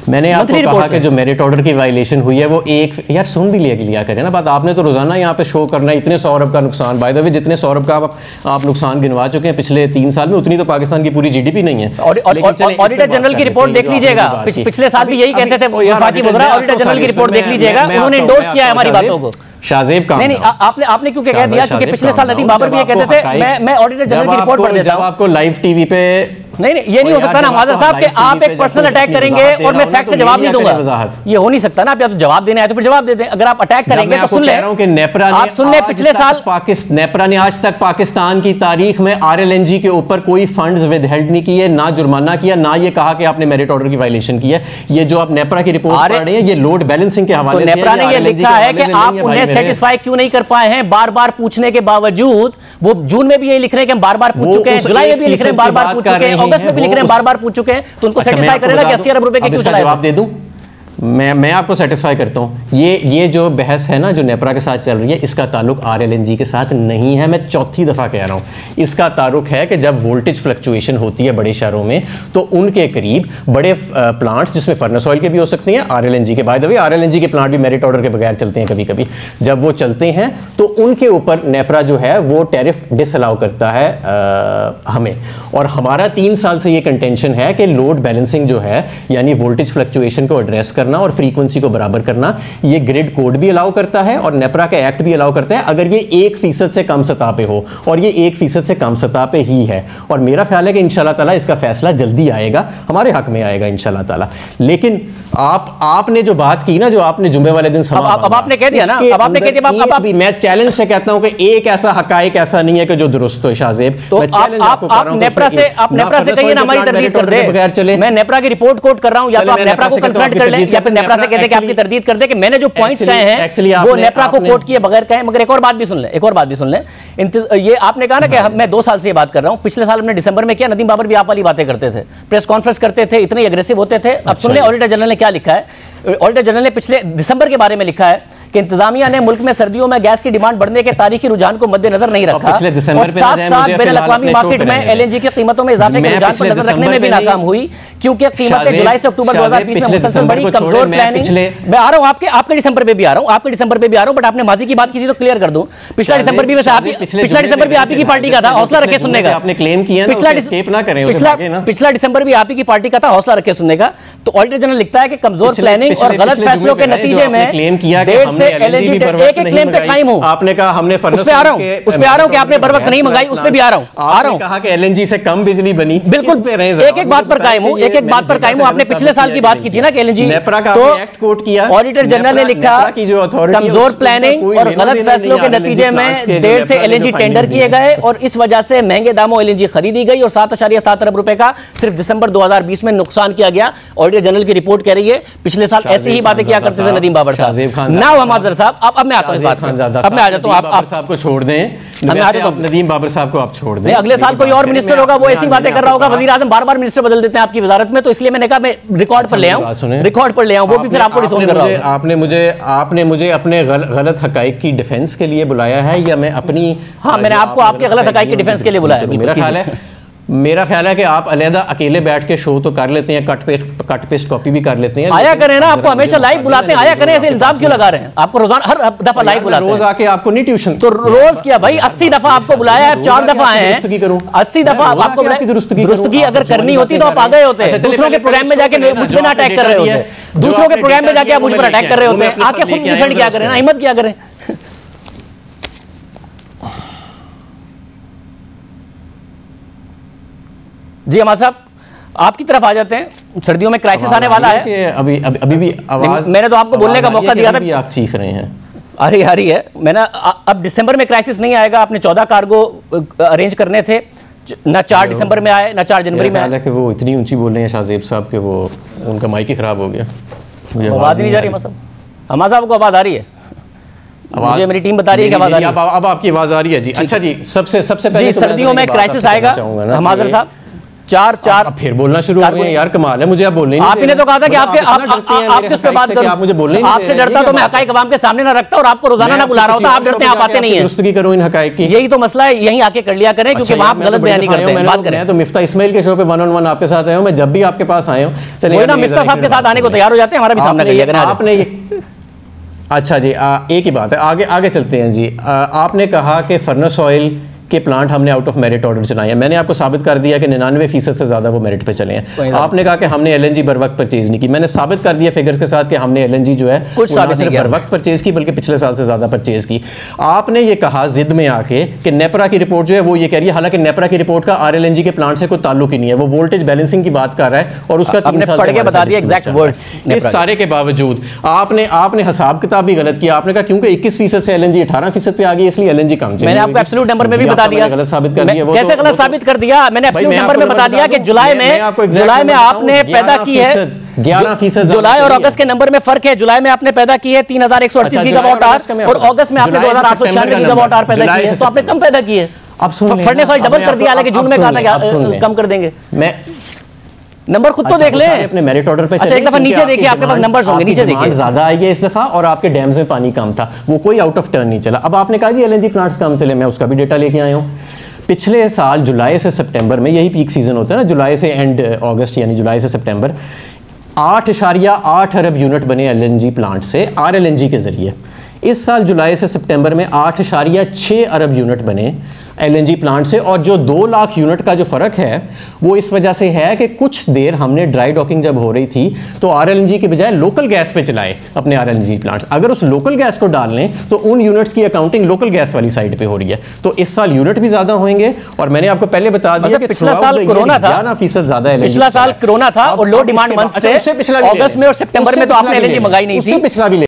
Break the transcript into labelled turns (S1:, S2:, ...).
S1: मैंने आपको कहा कि जो मेरिट ऑर्डर की वायलेशन हुई है वो एक, यार सुन भी लिया करें ना बात। आपने तो रोजाना यहाँ पे शो करना है इतने 100 अरब का नुकसान। बाय द वे जितने 100 अरब का आप नुकसान गिनवा चुके हैं पिछले 3 साल में, उतनी तो पाकिस्तान की पूरी जीडीपी नहीं है।
S2: ऑडिटर जनरल की रिपोर्ट देख लीजिएगा, पिछले साल भी यही कहते थे ऑडिटर जनरल की रिपोर्ट देख लीजिएगा, उन्होंने इंडोर्स किया है हमारी बातों को।
S1: शाहजेब का
S2: नहीं, आपने क्यों कह दिया कि पिछले साल नदीम बाबर भी ये कहते थे। मैं ऑडिटर जनरल की रिपोर्ट पढ़ देता हूं।
S1: आपको लाइव टीवी पे
S2: नहीं, ये नहीं हो सकता ना माजर साहब कि आप एक पर्सनल अटैक करेंगे और मैं फैक्ट से जवाब नहीं दूंगा। ये हो नहीं सकता ना। आप या तो जवाब देने आए तो फिर जवाब दे दें, अगर आप अटैक करेंगे तो सुन ले। आप सुन ले, पिछले साल
S1: नेपरा ने आज तक पाकिस्तान की तारीख में RLNG के ऊपर कोई फंड्स विदहेल्ड नहीं किए, ना जुर्माना किया, ना ये कहा कि आपने मेरिट ऑर्डर की वायलेशन की है। ये जो आप नेपरा की रिपोर्ट पढ़ रहे हैं ये लोड बैलेंसिंग के हवाले से
S2: नेपरा ने ये लिखा है कि आप उन्हें सेटिस्फाई क्यों नहीं कर पाए हैं। बार बार पूछने के बावजूद, वो जून में भी ये लिख रहे हैं कि हम बार बार पूछ चुके हैं, जुलाई में भी लिख रहे हैं बार बार पूछ चुके हैं, अगस्त में भी लिख रहे हैं बार बार पूछ चुके हैं, तो उनको सेटिस्फाई करेगा कि 80 अरब रुपए के क्यों चलाए।
S1: जवाब दे दूं मैं आपको सेटिस्फाई करता हूं। ये जो बहस है ना जो नेपरा के साथ चल रही है, इसका ताल्लुक RLNG के साथ नहीं है। मैं चौथी दफा कह रहा हूं, इसका ताल्लुक है कि जब वोल्टेज फ्लक्चुएशन होती है बड़े शहरों में तो उनके करीब बड़े प्लांट्स जिसमें फर्नेस ऑयल के भी हो सकते हैं, RLNG के, बाय द वे RLNG के प्लांट भी मेरिट ऑर्डर के बगैर चलते हैं कभी कभी। जब वो चलते हैं तो उनके ऊपर नेपरा जो है वो टैरिफ डिसअलाउ करता है हमें। और हमारा 3 साल से ये कंटेंशन है कि लोड बैलेंसिंग जो है यानी वोल्टेज फ्लक्चुएशन को एड्रेस करना और फ्रीक्वेंसी को बराबर करना, ये ग्रिड कोड भी अलाउ करता है और नेपरा का एक्ट भी अलाउ करता है अगर ये 1% से कम सतह पे हो, और ये 1% से कम सतह पे ही है। और मेरा ख्याल है कि इंशाल्लाह ताला इसका फैसला जल्दी आएगा, हमारे हक में आएगा इंशाल्लाह ताला। लेकिन आपने जो बात की ना, जो आपने जुम्मे वाले दिन
S2: अब आपने कह दिया ना, अब आपने कह दिया,
S1: मैं चैलेंज से कहता हूं कि एक ऐसा हकायक ऐसा नहीं है कि जो दुरुस्त हो शाहजेब।
S2: तो आप नेपरा से कहिए ना हमारी तरदीद कर दे। मैं नेपरा की रिपोर्ट कोट कर रहा हूं, या तो आप नेपरा को कन्फ्रंट कर लें या फिर नेपरा से कहते कि आपकी तरदीद कर दे कि मैंने जो पॉइंट्स कहे हैं वो नेपरा को कोट किए बगैर कहे। मगर एक और बात भी सुन लें, ये आपने कहा ना कि मैं 2 साल से ये बात कर रहा हूं, पिछले साल हमने दिसंबर में किया, नदीम बाबर भी आप वाली बातें करते थे, प्रेस कॉन्फ्रेंस करते थे, इतने अग्रेसिव होते थे। अब सुन लें ऑडिटर जनरल ने क्या लिखा है। ऑडिटर जनरल ने पिछले दिसंबर के बारे में लिखा है कि इंतजामिया ने मुल्क में सर्दियों में गैस की डिमांड बढ़ने के तारीखी रुझान को मद्देनजर नहीं रखा और साथ बैनुल-अक़वामी मार्केट में LNG की कीमतों में इजाफे के रुझान पर नजर रखने में भी नाकाम हुई, क्योंकि कीमतें जुलाई से अक्टूबर 2020 में मुसलसल बढ़ी। कमजोर प्लानिंग। मैं आ रहा हूं आपके दिसंबर पे भी आ रहा हूं, बट आपने माजी की बात की थी तो क्लियर कर दूं। पिछला दिसंबर भी आप ही की पार्टी का था, हौसला रखे सुनने का।
S1: आपने क्लेम किया
S2: पिछला दिसंबर भी आप ही की पार्टी का था, हौसला रखे सुनने का। तो ऑडिटर जनरल लिखता है कि कमजोर प्लानिंग और गलत फैसलों के नतीजे में
S1: क्लेम किया
S2: LNG एक क्लेम पे कायम हूं।
S1: आपने कहा हमने
S2: उस पे आ रहा हूं कि आपने बर वक्त नहीं मंगाई, उस पे भी आ रहा हूं।
S1: कहा कि LNG से कम बिजली बनी,
S2: बिल्कुल एक बात पर कायम हूं, आपने पिछले साल की बात की थी ना कि LNG, तो
S1: एक्ट कोट किया।
S2: ऑडिटर जनरल ने लिखा कमजोर प्लानिंग और गलत फैसलों के नतीजे में देर से LNG टेंडर किए गए और इस वजह से महंगे दामों LNG खरीदी गई और 7.7 अरब रुपए का सिर्फ दिसंबर 2020 में नुकसान किया गया। ऑडिटर जनरल की रिपोर्ट कह रही है पिछले साल ऐसी ही बातें किया करते थे नदीम बाबर साहब। ना हमाद साहब, अब मैं आता हूं इस बात पर, अब मैं आ जाता हूं। आप
S1: साहब को छोड़ दें, नदीम बाबर साहब को आप छोड़ दें।
S2: अगले साल कोई और मिनिस्टर होगा वो ऐसी बातें कर रहा होगा। वजीर आजम बार-बार मिनिस्टर बदल देते हैं आपकी वजारत में, तो इसलिए मैंने कहा मैं रिकॉर्ड पर ले आऊं, वो भी फिर आपको डिसोन कर रहा हूं।
S1: आपने मुझे अपने गलत हकाइक की डिफेंस के लिए बुलाया है या मैं अपनी?
S2: हाँ, मैंने आपको आपके गलत हकाइक की डिफेंस के लिए बुलाया है।
S1: मेरा ख्याल है कि आप अलहदा अकेले बैठ के शो तो कर लेते हैं, कट पेस्ट कॉपी भी कर लेते हैं।
S2: आया करें ना, आपको हमेशा लाइव बुलाते हैं, आया करें। ऐसे इल्जाम क्यों लगा रहे हैं? आपको रोजाना हर दफा लाइव बुलाते हैं।
S1: रोज आके आपको नहीं ट्यूशन
S2: तो रोज क्या भाई, 80 दफा आपको बुलाया है, 4 दफा आए हैं, 80 दफा आपको दुरुस्तगी अगर करनी होती तो आप आ गए होते। दूसरों के प्रोग्राम में जाके मुझ पर अटैक कर रहे होते, दूसरों के प्रोग्राम में जाके आप मुझ पर अटैक कर रहे होते हैं। आके खुद डिफेंड क्या करें ना, हिम्मत क्या करें। जी हमारे साहब आपकी तरफ आ जाते हैं। सर्दियों में क्राइसिस आने वाला है।
S1: अभी भी आवाज,
S2: मैंने तो आपको बोलने का मौका दिया था,
S1: आप चीख रहे हैं।
S2: अरे आ रही है। मैंने अब दिसंबर में क्राइसिस नहीं आएगा। आपने 14 कार्गो अरेंज करने थे, ना 4 दिसंबर में आए ना 4 जनवरी में।
S1: हालांकि वो इतनी ऊंची बोल रहे हैं शाहजेब साहब के वो उनका माइक ही खराब हो गया।
S2: आवाज नहीं जा रही हमारे साहब को? आवाज आ रही है? मुझे मेरी टीम बता रही है कि आवाज आ रही है।
S1: अब आपकी आवाज आ रही है जी। अच्छा जी, सबसे पहले
S2: सर्दियों में क्राइसिस आएगा हमाजर साहब। 4
S1: फिर बोलना शुरू हो गए यार, कमाल है, मुझे आप बोलने नहीं।
S2: आपने तो कहा था कि आप किस पे बात करो, आप मुझे बोलने नहीं। आपसे डरता तो मैं हकाइक अवाम के सामने ना रखता और आपको रोजाना ना बुला रहा होता। आप डरते हैं, आप आते नहीं है।
S1: दुरुस्ती करो इन हकाइक की।
S2: यही तो मसला है, यहीं आके कर लिया करें, क्योंकि वहां गलत बयानी करते हैं। बात करें
S1: तो मिफ्ता इस्माइल के शो पे 1-on-1 आपके साथ आया हूं, मैं जब भी आपके पास आया हूं, चलिए
S2: ना मिफ्ता साहब के साथ आने को तैयार हो जाते हैं, हमारा भी सामना कर लिया करें।
S1: आपने अच्छा जी, एक ही बात है, आगे चलते हैं जी। आपने कहा कि फर्नेस ऑयल के प्लांट हमने आउट ऑफ मेरिट ऑर्डर चलाए हैं। मैंने आपको साबित कर दिया कि 99% से ज़्यादा वो मेरिट पे चले हैं। आपने कहा कि हमने एलएनजी बर वक्त परचेज नहीं की। मैंने साबित कर दिया फिगर्स के साथ कि हमने एलएनजी जो है
S2: कुछ साबित नहीं
S1: बर वक्त परचेज की, बल्कि पिछले साल से ज़्यादा परचेज की। आपने ये कहा जिद में आके कि नेपरा की रिपोर्ट जो है वो ये कह रही है, हालांकि नेपरा की रिपोर्ट का आरएलएनजी के प्लांट से कोई ताल्लुक ही नहीं है, वो वोल्टेज बैलेंसिंग की बात कर रहा है और उसका 3 साल से
S2: बता दिया एग्जैक्ट वर्ड्स।
S1: इस सारे के बावजूद आपने हिसाब किताब भी गलत किया। आपने कहा क्योंकि 21% से एलएनजी 18% पे आ गई, इसलिए एलएनजी कम चली।
S2: मैंने आपको एब्सोल्यूट नंबर में भी बता दिया,
S1: गलत साबित
S2: कैसे गलत साबित कर दिया? मैंने एब्सोल्यूट नंबर में बता दिया कि जुलाई में आपने पैदा की है
S1: 11%।
S2: जुलाई और अगस्त के नंबर में फर्क है। जुलाई में आपने पैदा की है 3138 गीगावाट आवर और अगस्त में आपने 2896 गीगावाट आवर पैदा की है, तो आपने कम पैदा की है।
S1: अब
S2: फर्नेस ऑयल डबल कर दिया, हालांकि जून में कहा था कम कर देंगे।
S1: मैं
S2: नंबर खुद तो देख ले
S1: अपने मेरिट ऑर्डर पे।
S2: अच्छा, एक दफा नीचे देखिए, आपके पास नंबर्स होंगे, नीचे देखिए।
S1: ज्यादा आई है इस दफा और आपके डैम्स में पानी कम था, वो कोई आउट ऑफ टर्न नहीं चला। अब आपने कहा जी एलएनजी प्लांट्स कम चले, मैं उसका भी डेटा लेके आया हूँ। पिछले साल जुलाई से सितंबर में, यही पीक सीजन होता है ना, जुलाई से एंड अगस्त, यानी जुलाई से सितंबर, 8.8 अरब यूनिट बने एलएनजी प्लांट से आरएलएनजी के जरिए। इस साल जुलाई से सितंबर में 8.6 अरब यूनिट बने एलएनजी प्लांट से, और जो 2 लाख यूनिट का जो फर्क है वो इस वजह से है कि कुछ देर हमने ड्राई डॉकिंग जब हो रही थी तो आरएलएनजी के बजाय लोकल गैस पे चलाए अपने आरएलएनजी प्लांट्स। अगर उस लोकल गैस को डाल लें तो उन यूनिट्स की अकाउंटिंग लोकल गैस वाली साइड पे हो रही है, तो इस साल यूनिट भी ज्यादा होंगे। और मैंने आपको पहले बता दिया कि
S2: पिछला साल कोरोना था,
S1: 11% ज्यादा
S2: पिछला साल कोरोना था और लो डिमांड मंथ्स थे, अगस्त में और सितंबर में तो आपने एलएनजी मंगाई नहीं थी।
S1: पिछला भी